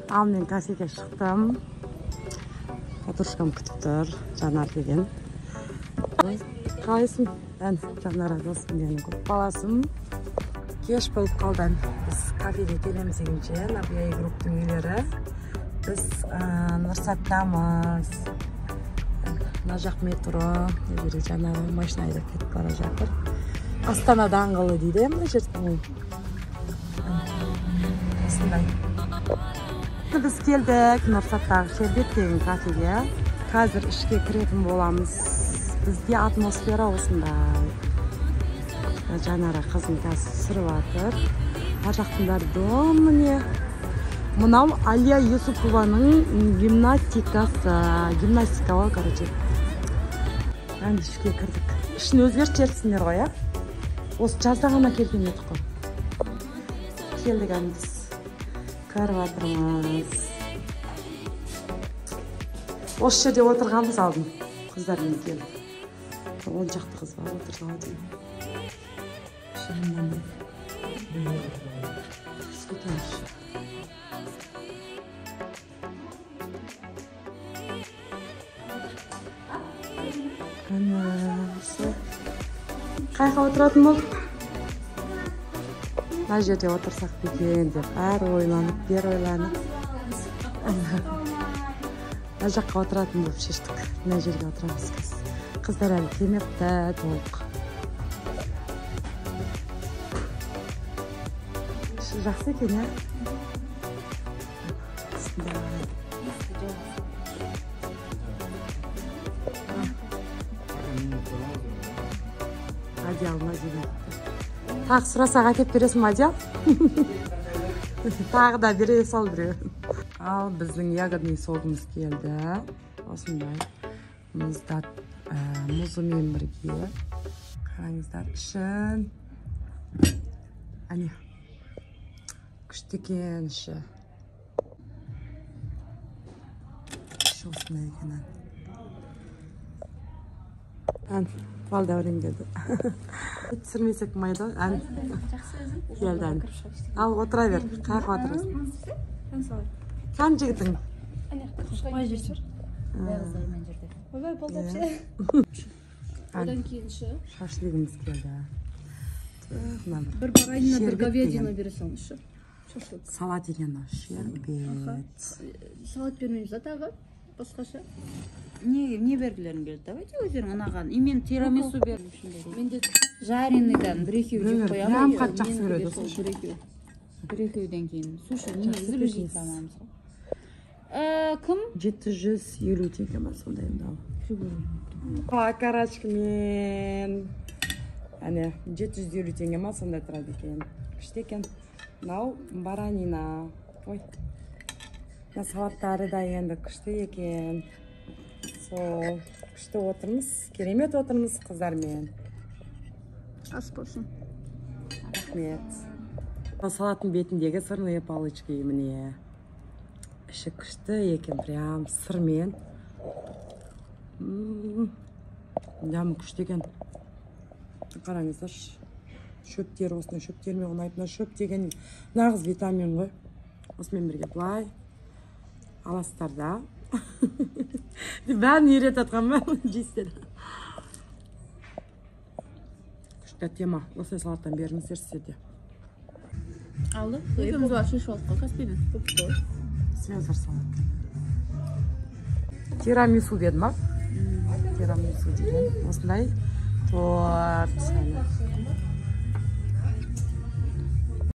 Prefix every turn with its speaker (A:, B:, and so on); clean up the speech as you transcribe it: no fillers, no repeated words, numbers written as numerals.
A: Ал мен кафеге шықтым. Подружкам күтіп тұр, Жанар деген. Қалайсың? Ән, Жанар досым деген көп баласым. Кеш болып қалды. Біз кафеге келеміз дегенше, Набия групптың үйлері. Біз Нұрсаттамыз. Мына жақ метро, жерде Жанар машина айдап кетіп бара жатыр. Астана даңғылы дейді, мына жерде. Осындай. Біз келдік Нұрсаттағы Шербет деген кафеге. Қазір ішке кіретін боламыз. Бізде атмосфера осындай. Жанара қызын қазір сүріп атыр. Ар жақтың дом міне. Мынау Алия Юсупованың гимнастикасы. Гимнастика ғой, короче. Әнді ішке кірдік. Ішін өзгертерсіңдер ғой, я? Осы жазда ғана келген едік қой. Келдік әнді. Көріп атырмыз. Осы жерде отырғанбыз алдын. Қыздармен келдік. 10 шақты қыз бар отырған дейін. Шырымдан скуташ. Қанасы. Қайқа отыратын болдық? Мына жерде отырсақ бекен деп әрі ойланып, бер ойланып. Мына жаққа отыратын болып шештік. Мына жерге отырамыз қыз. Қыздар әлі келмепті, толық. Жақсы екен, я? Адиалына деген. Тағы сұрасақ әкеп бересің адиал? Тағы да бере сал біреу. Ал біздің ягодный согымыз келді. Осындай. Мұзда мұзымен бірге. Қараңыздар ішін. Әне. Күшті екен іші. Іші осындай екен. Ән, балдәурен келді. Түсірмесек майды. Ән. Келді ән. Ал, отыра бер. Қайқа отырасың? Қан жігітің?
B: Қай жерсір? Бәріздармен жерде. Ойбай, болдап ше. Одан кейін ше.
A: Шашлығымыз келді.
B: Бір барайына бір говядина бере салыңызшы.
A: Салат екен шербет.
B: Салат бермейміз атағы? Басқаша?
C: Не бергілерін келді? Давайте өздерің анаған. Мен тирамису бердім шындай.
B: Менде
C: жареныйдан бір екеу жеп қоямын.
A: Прям қат жақсы көреді.
C: Бір екеуден кейін. Слушай, негізі біз жей саламыз. Кім?
A: 750 теңге ма сондай енді. Карачкамен. Әне, 750 теңге ма сондай тұрады екен. Күшті екен. Мынау баранина. Ой. Салаттары да енді күшті екен. Сол, күшті отырмыз. Керемет отырмыз қыздармен.
B: ас болсын.
A: Рахмет. Салаттың бетіндегі сырные палочки міне. Іші күшті екен, прям сырмен. Дәмі күшті екен. Қараңыздар. Шөптер осыны шөптермен ұнайтын. Шөп деген нағыз витамин ғой. Осымен бірге бұлай. Аластар да. Бәрін ерет атқан ба? Жейсіздер. Күшті тема. Осындай салаттан беріңіздер сіздерде.
B: Алды. Екеуміз бар шеш олыққа. Каспимен. Көп қой.
A: Связар салат. Тирамису дедім, ма? Тирамису деген. Осындай торт.